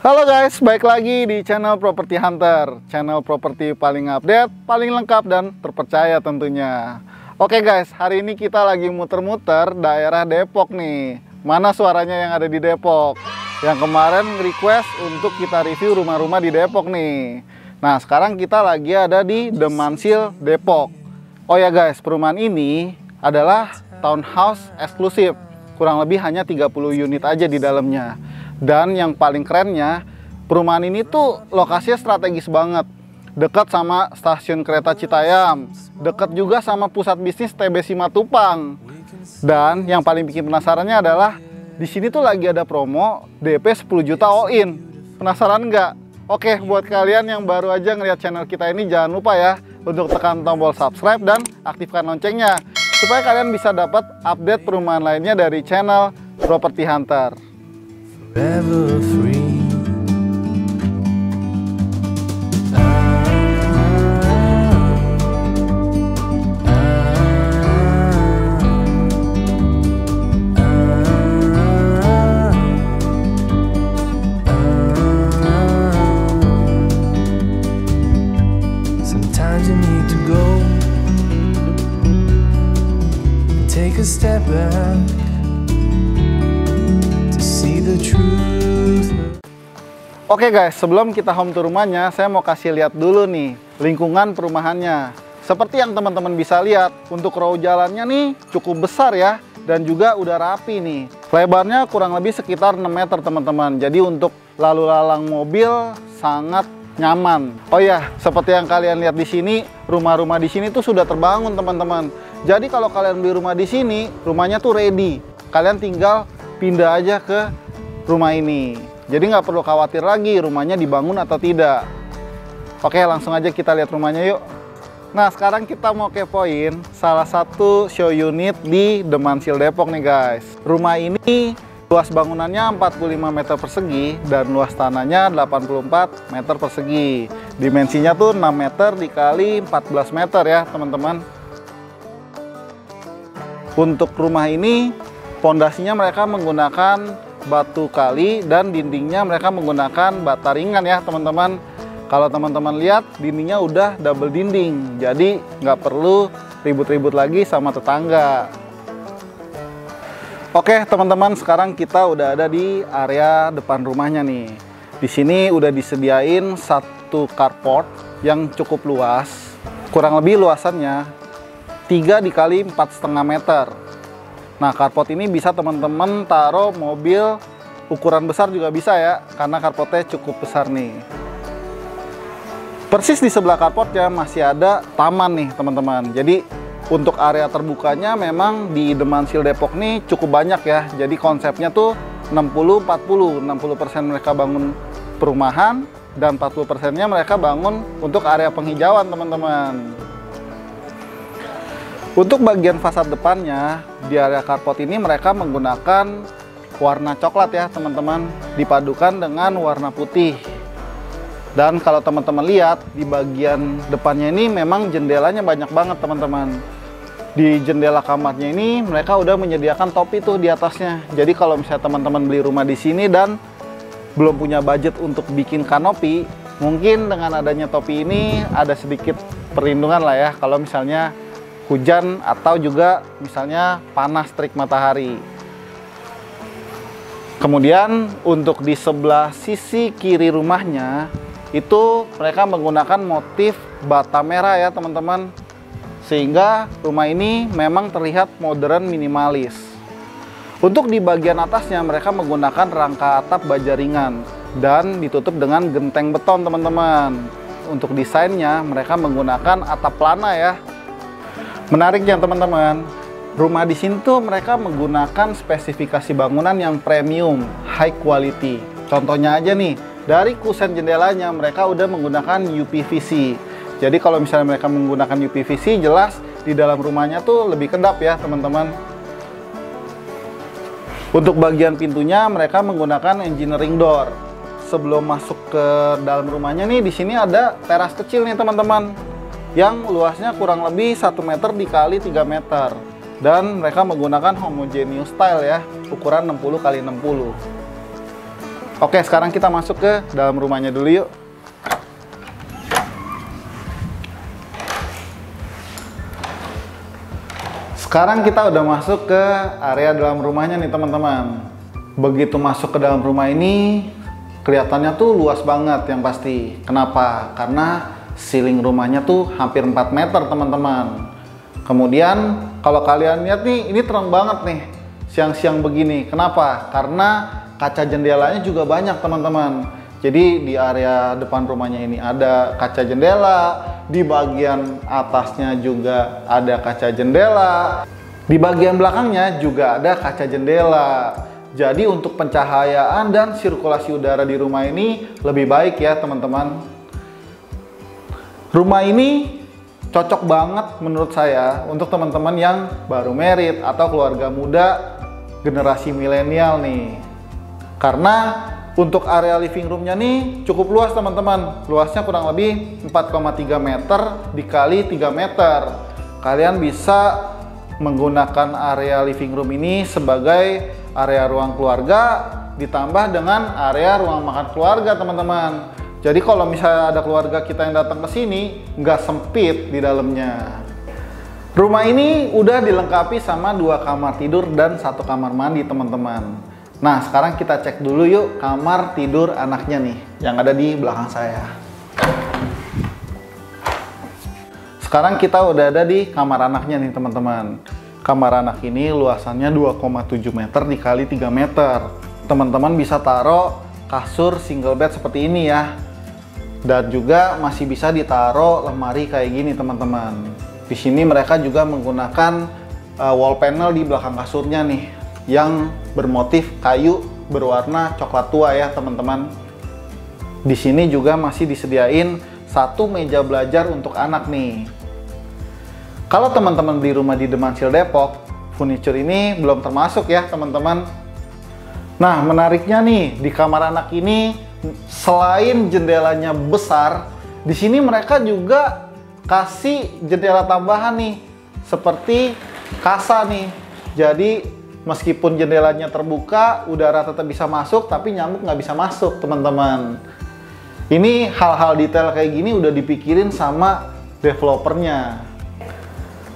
Halo guys, balik lagi di channel Property Hunter, channel properti paling update, paling lengkap dan terpercaya tentunya. Oke guys, hari ini kita lagi muter-muter daerah Depok nih. Mana suaranya yang ada di Depok? Yang kemarin request untuk kita review rumah-rumah di Depok nih. Nah, sekarang kita lagi ada di The Mansil, Depok. Oh ya guys, perumahan ini adalah townhouse eksklusif. Kurang lebih hanya 30 unit aja di dalamnya. Dan yang paling kerennya, perumahan ini tuh lokasinya strategis banget. Dekat sama stasiun kereta Citayam, dekat juga sama pusat bisnis TB Simatupang. Dan yang paling bikin penasarannya adalah di sini tuh lagi ada promo DP 10 juta all-in. Penasaran nggak? Oke, buat kalian yang baru aja ngeliat channel kita ini, jangan lupa ya untuk tekan tombol subscribe dan aktifkan loncengnya supaya kalian bisa dapat update perumahan lainnya dari channel Property Hunter. Forever free. Sometimes you need to go and take a step back. Oke guys, sebelum kita home tour rumahnya, saya mau kasih lihat dulu nih lingkungan perumahannya. Seperti yang teman-teman bisa lihat, untuk row jalannya nih cukup besar ya, dan juga udah rapi nih. Lebarnya kurang lebih sekitar 6 meter teman-teman. Jadi untuk lalu lalang mobil sangat nyaman. Oh ya, seperti yang kalian lihat di sini, rumah-rumah di sini tuh sudah terbangun teman-teman. Jadi kalau kalian beli rumah di sini, rumahnya tuh ready. Kalian tinggal pindah aja ke rumah ini. Jadi nggak perlu khawatir lagi rumahnya dibangun atau tidak. Oke, langsung aja kita lihat rumahnya yuk. Nah, sekarang kita mau kepoin salah satu show unit di The Mansil Depok nih guys. Rumah ini luas bangunannya 45 meter persegi dan luas tanahnya 84 meter persegi. Dimensinya tuh 6 meter dikali 14 meter ya teman-teman. Untuk rumah ini pondasinya mereka menggunakan batu kali dan dindingnya mereka menggunakan bata ringan ya teman-teman. Kalau teman-teman lihat, dindingnya udah double dinding, jadi nggak perlu ribut-ribut lagi sama tetangga. Oke teman-teman, sekarang kita udah ada di area depan rumahnya nih. Di sini udah disediain satu carport yang cukup luas, kurang lebih luasannya 3 dikali 4,5 meter. Nah, carport ini bisa teman-teman taruh mobil ukuran besar juga bisa ya, karena carportnya cukup besar nih. Persis di sebelah carportnya masih ada taman nih teman-teman. Jadi untuk area terbukanya memang di The Mansil Depok nih cukup banyak ya. Jadi konsepnya tuh 60-40, 60% mereka bangun perumahan dan 40%-nya mereka bangun untuk area penghijauan teman-teman. Untuk bagian fasad depannya, di area carport ini mereka menggunakan warna coklat ya teman-teman, dipadukan dengan warna putih. Dan kalau teman-teman lihat, di bagian depannya ini memang jendelanya banyak banget teman-teman. Di jendela kamarnya ini mereka udah menyediakan topi tuh di atasnya. Jadi kalau misalnya teman-teman beli rumah di sini dan belum punya budget untuk bikin kanopi, mungkin dengan adanya topi ini ada sedikit perlindungan lah ya kalau misalnya hujan atau juga misalnya panas terik matahari. Kemudian untuk di sebelah sisi kiri rumahnya itu mereka menggunakan motif bata merah ya teman-teman, sehingga rumah ini memang terlihat modern minimalis. Untuk di bagian atasnya mereka menggunakan rangka atap baja ringan dan ditutup dengan genteng beton teman-teman. Untuk desainnya mereka menggunakan atap plana ya. Menariknya teman-teman, rumah di sini tuh mereka menggunakan spesifikasi bangunan yang premium, high quality. Contohnya aja nih, dari kusen jendelanya mereka udah menggunakan UPVC. Jadi kalau misalnya mereka menggunakan UPVC, jelas di dalam rumahnya tuh lebih kedap ya teman-teman. Untuk bagian pintunya mereka menggunakan engineering door. Sebelum masuk ke dalam rumahnya nih, di sini ada teras kecil nih teman-teman, yang luasnya kurang lebih 1 meter dikali 3 meter. Dan mereka menggunakan homogeneous style ya, ukuran 60 x 60. Oke, sekarang kita masuk ke dalam rumahnya dulu yuk. Sekarang kita udah masuk ke area dalam rumahnya nih teman-teman. Begitu masuk ke dalam rumah ini, kelihatannya tuh luas banget yang pasti. Kenapa? Karena ceiling rumahnya tuh hampir 4 meter teman-teman. Kemudian kalau kalian lihat nih, ini terang banget nih siang-siang begini. Kenapa? Karena kaca jendelanya juga banyak teman-teman. Jadi di area depan rumahnya ini ada kaca jendela, di bagian atasnya juga ada kaca jendela, di bagian belakangnya juga ada kaca jendela. Jadi untuk pencahayaan dan sirkulasi udara di rumah ini lebih baik ya teman-teman. Rumah ini cocok banget menurut saya untuk teman-teman yang baru married atau keluarga muda generasi milenial nih. Karena untuk area living roomnya nih cukup luas teman-teman. Luasnya kurang lebih 4,3 meter dikali 3 meter. Kalian bisa menggunakan area living room ini sebagai area ruang keluarga ditambah dengan area ruang makan keluarga teman-teman. Jadi kalau misalnya ada keluarga kita yang datang ke sini, nggak sempit di dalamnya. Rumah ini udah dilengkapi sama 2 kamar tidur dan 1 kamar mandi teman-teman. Nah, sekarang kita cek dulu yuk kamar tidur anaknya nih, yang ada di belakang saya. Sekarang kita udah ada di kamar anaknya nih teman-teman. Kamar anak ini luasannya 2,7 meter dikali 3 meter. Teman-teman bisa taruh kasur single bed seperti ini ya. Dan juga masih bisa ditaruh lemari kayak gini teman-teman. Di sini mereka juga menggunakan wall panel di belakang kasurnya nih, yang bermotif kayu berwarna coklat tua ya teman-teman. Di sini juga masih disediain 1 meja belajar untuk anak nih. Kalau teman-teman di rumah di Demansil Depok, furniture ini belum termasuk ya teman-teman. Nah, menariknya nih di kamar anak ini selain jendelanya besar, di sini mereka juga kasih jendela tambahan nih seperti kasa nih. Jadi meskipun jendelanya terbuka, udara tetap bisa masuk, tapi nyamuk nggak bisa masuk, teman-teman. Ini hal-hal detail kayak gini udah dipikirin sama developernya.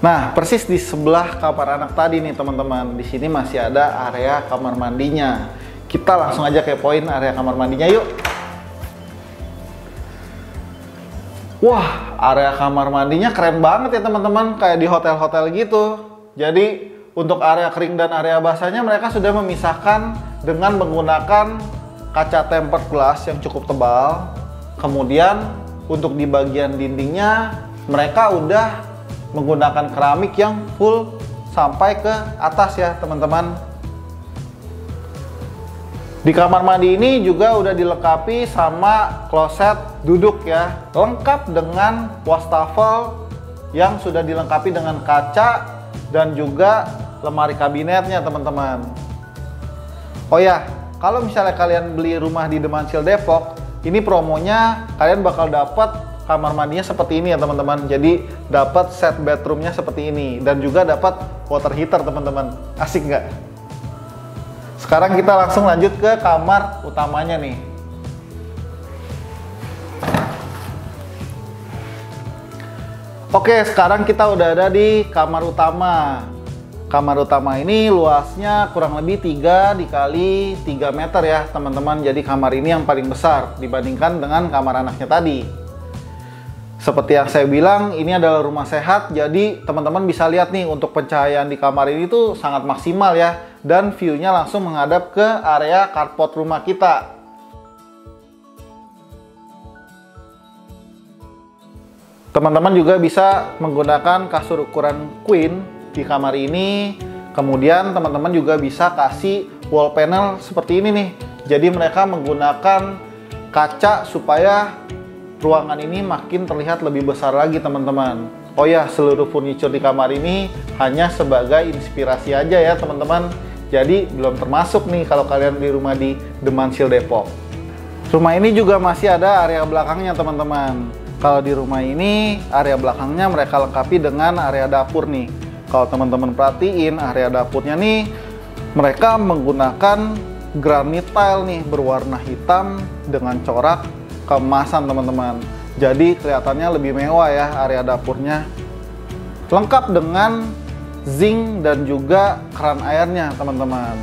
Nah, persis di sebelah kamar anak tadi nih, teman-teman. Di sini masih ada area kamar mandinya. Kita langsung aja kepoin area kamar mandinya yuk. Wah, area kamar mandinya keren banget ya, teman-teman. Kayak di hotel-hotel gitu. Jadi untuk area kering dan area basahnya mereka sudah memisahkan dengan menggunakan kaca tempered glass yang cukup tebal. Kemudian untuk di bagian dindingnya mereka udah menggunakan keramik yang full sampai ke atas ya teman-teman. Di kamar mandi ini juga udah dilengkapi sama kloset duduk ya, lengkap dengan wastafel yang sudah dilengkapi dengan kaca dan juga lemari kabinetnya teman-teman. Oh ya, kalau misalnya kalian beli rumah di Demansil Depok, ini promonya kalian bakal dapat kamar mandinya seperti ini ya teman-teman. Jadi dapat set bedroomnya seperti ini dan juga dapat water heater teman-teman. Asik nggak? Sekarang kita langsung lanjut ke kamar utamanya nih. Oke, sekarang kita udah ada di kamar utama. Kamar utama ini luasnya kurang lebih 3 dikali 3 meter ya teman-teman. Jadi kamar ini yang paling besar dibandingkan dengan kamar anaknya tadi. Seperti yang saya bilang, ini adalah rumah sehat. Jadi teman-teman bisa lihat nih, untuk pencahayaan di kamar ini tuh sangat maksimal ya. Dan view-nya langsung menghadap ke area carport rumah kita. Teman-teman juga bisa menggunakan kasur ukuran queen di kamar ini. Kemudian teman-teman juga bisa kasih wall panel seperti ini nih. Jadi mereka menggunakan kaca supaya ruangan ini makin terlihat lebih besar lagi teman-teman. Oh ya, seluruh furniture di kamar ini hanya sebagai inspirasi aja ya teman-teman. Jadi belum termasuk nih kalau kalian beli rumah di Demansil Depok. Rumah ini juga masih ada area belakangnya teman-teman. Kalau di rumah ini area belakangnya mereka lengkapi dengan area dapur nih. Kalau teman-teman perhatiin area dapurnya nih, mereka menggunakan granit tile nih berwarna hitam dengan corak keemasan teman-teman. Jadi kelihatannya lebih mewah ya area dapurnya. Lengkap dengan zinc dan juga keran airnya teman-teman.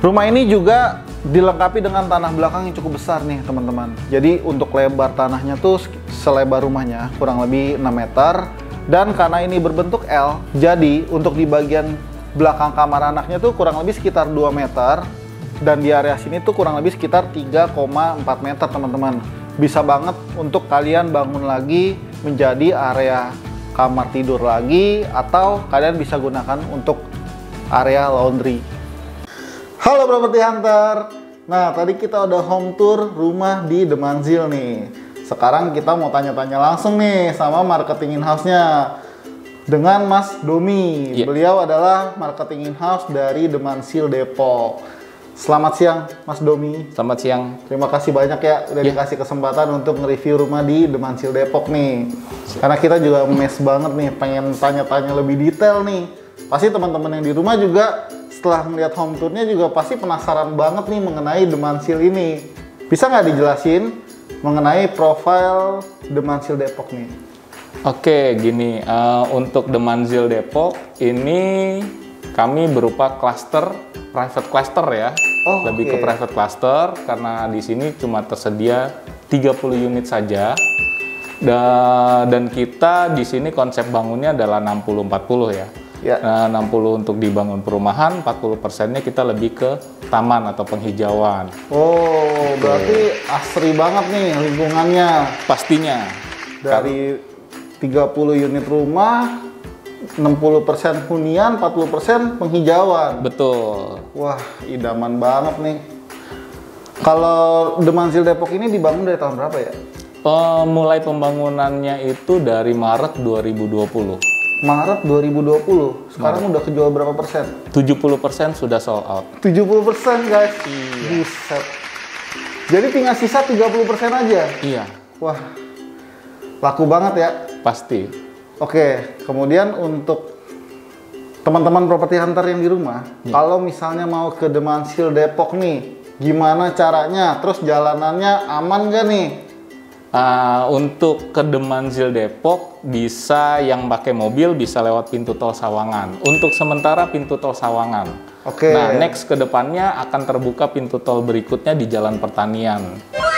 Rumah ini juga dilengkapi dengan tanah belakang yang cukup besar nih teman-teman. Jadi untuk lebar tanahnya tuh selebar rumahnya kurang lebih 6 meter. Dan karena ini berbentuk L, jadi untuk di bagian belakang kamar anaknya tuh kurang lebih sekitar 2 meter. Dan di area sini tuh kurang lebih sekitar 3,4 meter teman-teman. Bisa banget untuk kalian bangun lagi menjadi area kamar tidur lagi, atau kalian bisa gunakan untuk area laundry. Halo Property Hunter. Nah, tadi kita udah home tour rumah di The Manzil nih. Sekarang kita mau tanya-tanya langsung nih sama marketing in-house-nya dengan Mas Domi. Beliau adalah marketing in-house dari The Manzil Depok. Selamat siang Mas Domi. Selamat siang. Terima kasih banyak ya udah dikasih kesempatan untuk nge-review rumah di The Manzil Depok nih. Karena kita juga mes banget nih, pengen tanya-tanya lebih detail nih. Pasti teman-teman yang di rumah juga setelah melihat home tour-nya juga pasti penasaran banget nih mengenai The Manzil ini. Bisa nggak dijelasin mengenai profil The Manzil Depok nih? Oke, gini, untuk The Manzil Depok ini kami berupa private cluster ya. Lebih ke private cluster karena di sini cuma tersedia 30 unit saja. Dan kita di sini konsep bangunnya adalah 60-40 ya. Nah, 60 untuk dibangun perumahan, 40%-nya kita lebih ke taman atau penghijauan. Oh, berarti asri banget nih lingkungannya. Pastinya. Dari 30 unit rumah, 60% hunian, 40% penghijauan. Betul. Wah, idaman banget nih. Kalau The Manzil Depok ini dibangun dari tahun berapa ya? Mulai pembangunannya itu dari Maret 2020. Maret 2020. Sekarang udah kejual berapa persen? 70% sudah sold out. 70% guys. Iya. Buset. Jadi tinggal sisa 30% aja. Iya. Wah, laku banget ya. Pasti. Oke, kemudian untuk teman-teman property hunter yang di rumah, kalau misalnya mau ke The Manzil Depok nih, gimana caranya? Terus jalanannya aman gak nih? Untuk ke The Manzil Depok bisa yang pakai mobil bisa lewat pintu tol Sawangan. Untuk sementara pintu tol Sawangan. Oke. Nah, next ke depannya akan terbuka pintu tol berikutnya di Jalan Pertanian.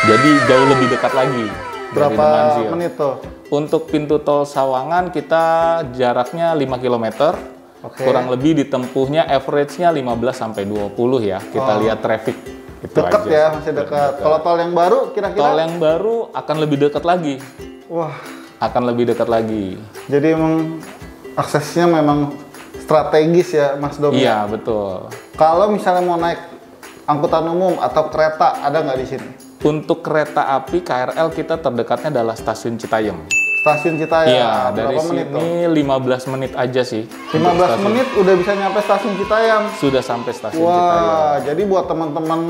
Jadi jauh lebih dekat lagi. Berapa dari The Manzil. menit tuh? Untuk pintu tol Sawangan kita jaraknya 5 km. Oke. Kurang lebih ditempuhnya average-nya 15 sampai 20 ya. Kita lihat traffic. Itu Dekat aja. ya, masih dekat. Kalau tol yang baru kira-kira? Tol yang baru akan lebih dekat lagi. Wah, Akan lebih dekat lagi. jadi emang aksesnya memang strategis ya Mas Dom? Iya, betul. Kalau misalnya mau naik angkutan umum atau kereta, ada nggak di sini? Untuk kereta api KRL kita terdekatnya adalah stasiun Citayam. Stasiun Citayam, Iya, dari berapa menit tuh? sini 15 menit aja sih. 15 menit udah bisa nyampe stasiun Citayam. Sudah sampai stasiun Wah, Citayam. jadi buat teman-teman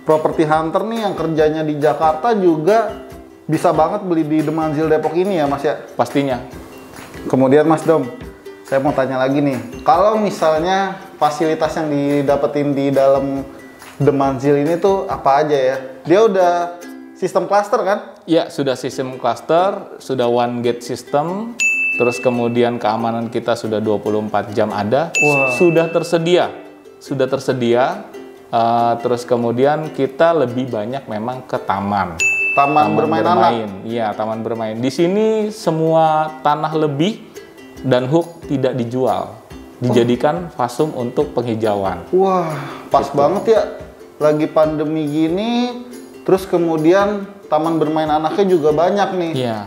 property hunter nih yang kerjanya di Jakarta juga bisa banget beli di The Manzil Depok ini ya Mas ya? Pastinya. Kemudian Mas Dom, saya mau tanya lagi nih. Kalau misalnya fasilitas yang didapetin di dalam The Manzil ini tuh apa aja ya? Dia udah sistem cluster kan? Ya, sudah sistem cluster, sudah one gate system, terus kemudian keamanan kita sudah 24 jam ada, Wah. sudah tersedia. Terus kemudian kita lebih banyak memang ke taman. Taman bermain anak. Iya, taman bermain. Di sini semua tanah lebih dan hook tidak dijual. Dijadikan fasum untuk penghijauan. Wah, pas banget ya. Lagi pandemi gini, terus kemudian taman bermain anaknya juga banyak nih. Iya.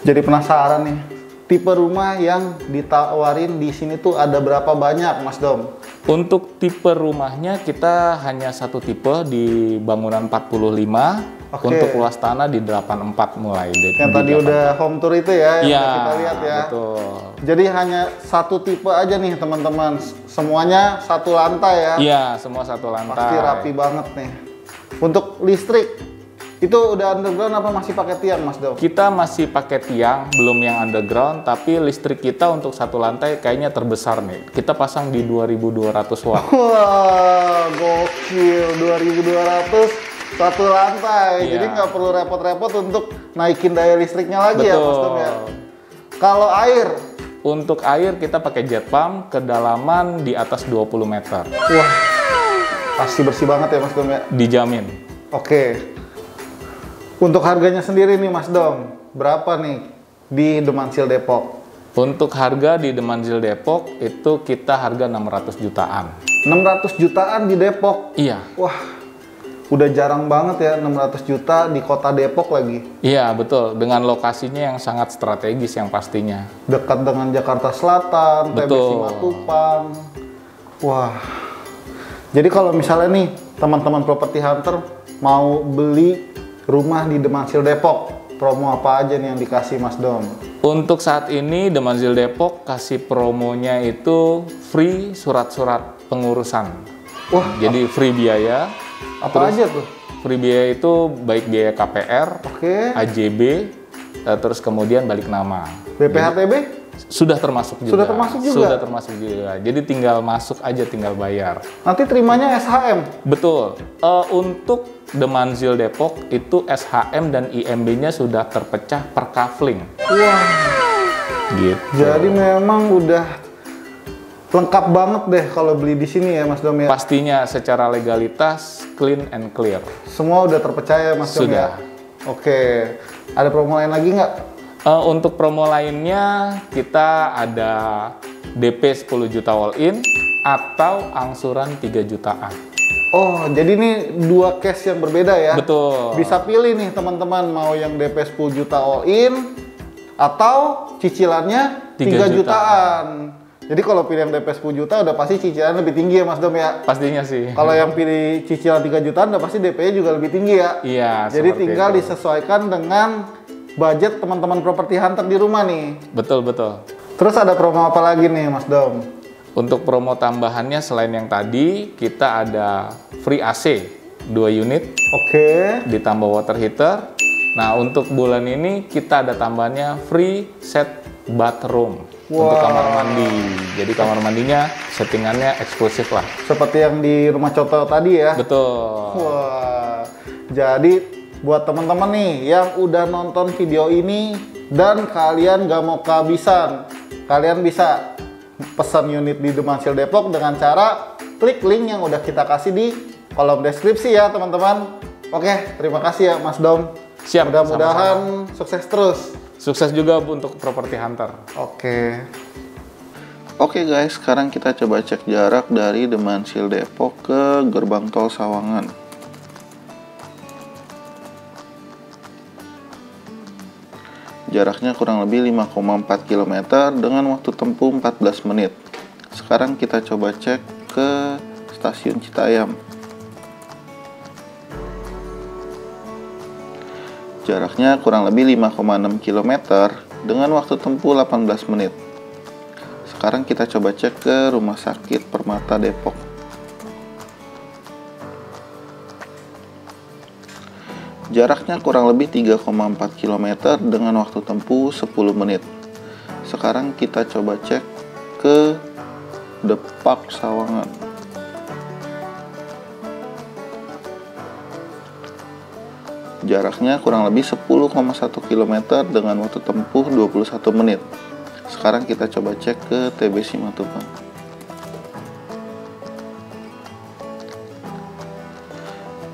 Jadi penasaran nih, tipe rumah yang ditawarin di sini tuh ada berapa banyak, Mas Dom? Untuk tipe rumahnya kita hanya satu tipe di bangunan 45. Oke. Untuk luas tanah di 84 mulai. Yang tadi udah home tour itu ya, yang Iya, udah kita lihat ya. betul. Jadi hanya satu tipe aja nih teman-teman. Semuanya satu lantai ya. Iya, semua satu lantai. Pasti rapi banget nih. Untuk listrik, Itu udah underground apa masih pakai tiang, Mas Dom? Kita masih pakai tiang, belum yang underground, tapi listrik kita untuk satu lantai kayaknya terbesar nih. Kita pasang di 2200 watt. Wah, gokil, 2200 satu lantai. Iya. Jadi nggak perlu repot-repot untuk naikin daya listriknya lagi ya, Mas Dom ya. Betul. Kalau air, Untuk air kita pakai jet pump, kedalaman di atas 20 meter. wah, pasti bersih banget ya, Mas Dom ya. Dijamin. Oke. Untuk harganya sendiri nih, Mas Dom, berapa nih di The Mansil Depok? Untuk harga di The Mansil Depok itu kita harga 600 jutaan. 600 jutaan di Depok. Iya. Wah, udah jarang banget ya 600 juta di kota Depok lagi. Iya, betul. Dengan lokasinya yang sangat strategis yang pastinya. Dekat dengan Jakarta Selatan, TB Betul. Simatupang. Wah. Jadi kalau misalnya nih teman-teman Property Hunter mau beli rumah di The Mansil Depok, promo apa aja nih yang dikasih Mas Dom? Untuk saat ini The Mansil Depok kasih promonya itu free surat-surat pengurusan. Wah, Jadi free biaya. apa aja tuh? Free biaya itu baik biaya KPR, Oke. AJB, terus kemudian balik nama. BPHTB? Sudah termasuk juga. Sudah termasuk juga? Sudah termasuk juga. Jadi tinggal masuk aja, tinggal bayar. Nanti terimanya SHM. Betul. Untuk The Mansil Depok itu SHM dan IMB-nya sudah terpecah per kafling. Wah, Gitu. jadi memang udah lengkap banget deh kalau beli di sini ya Mas Dom ya. Pastinya secara legalitas clean and clear. Semua udah terpercaya Mas Dom ya. Sudah. Oke, ada promo lain lagi nggak? Untuk promo lainnya kita ada DP 10 juta all in atau angsuran 3 jutaan. Oh, jadi ini dua case yang berbeda ya? Betul. Bisa pilih nih teman-teman mau yang DP 10 juta all in atau cicilannya 3 3 jutaan. Jadi kalau pilih yang DP 10 juta udah pasti cicilan lebih tinggi ya Mas Dom ya? Pastinya sih. Kalau yang pilih cicilan 3 jutaan udah pasti DP-nya juga lebih tinggi ya? Iya. Jadi seperti tinggal itu. disesuaikan dengan budget teman-teman Property Hunter di rumah nih. Betul, betul. Terus ada promo apa lagi nih Mas Dom? Untuk promo tambahannya selain yang tadi, kita ada free AC 2 unit Oke. ditambah water heater. Nah, untuk bulan ini kita ada tambahannya free set bathroom untuk kamar mandi. Jadi kamar mandinya settingannya eksklusif lah. Seperti yang di rumah contoh tadi ya? Betul. Wah, jadi buat teman-teman nih yang udah nonton video ini dan kalian gak mau kehabisan, kalian bisa pesan unit di The Mansil Depok dengan cara klik link yang udah kita kasih di kolom deskripsi ya teman-teman. Oke, terima kasih ya Mas Dom. Siap, Mudah-mudahan sukses terus. Sukses juga untuk Property Hunter. Oke guys, sekarang kita coba cek jarak dari The Mansil Depok ke gerbang tol Sawangan. Jaraknya kurang lebih 5,4 km dengan waktu tempuh 14 menit. Sekarang kita coba cek ke stasiun Citayam. Jaraknya kurang lebih 5,6 km dengan waktu tempuh 18 menit. Sekarang kita coba cek ke Rumah Sakit Permata Depok. Jaraknya kurang lebih 3,4 km dengan waktu tempuh 10 menit. Sekarang kita coba cek ke Depak Sawangan. Jaraknya kurang lebih 10,1 km dengan waktu tempuh 21 menit. Sekarang kita coba cek ke TB Simatupang.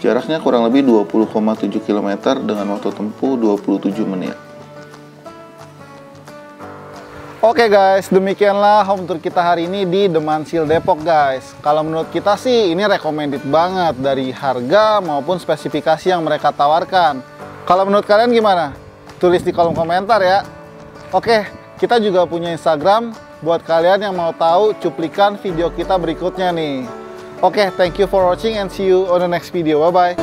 Jaraknya kurang lebih 20,7 km dengan waktu tempuh 27 menit. Oke guys, demikianlah home tour kita hari ini di The Mansil Depok guys. Kalau menurut kita sih ini recommended banget dari harga maupun spesifikasi yang mereka tawarkan. Kalau menurut kalian gimana? Tulis di kolom komentar ya. Oke, kita juga punya Instagram buat kalian yang mau tahu cuplikan video kita berikutnya nih. Oke, thank you for watching and see you on the next video. Bye-bye.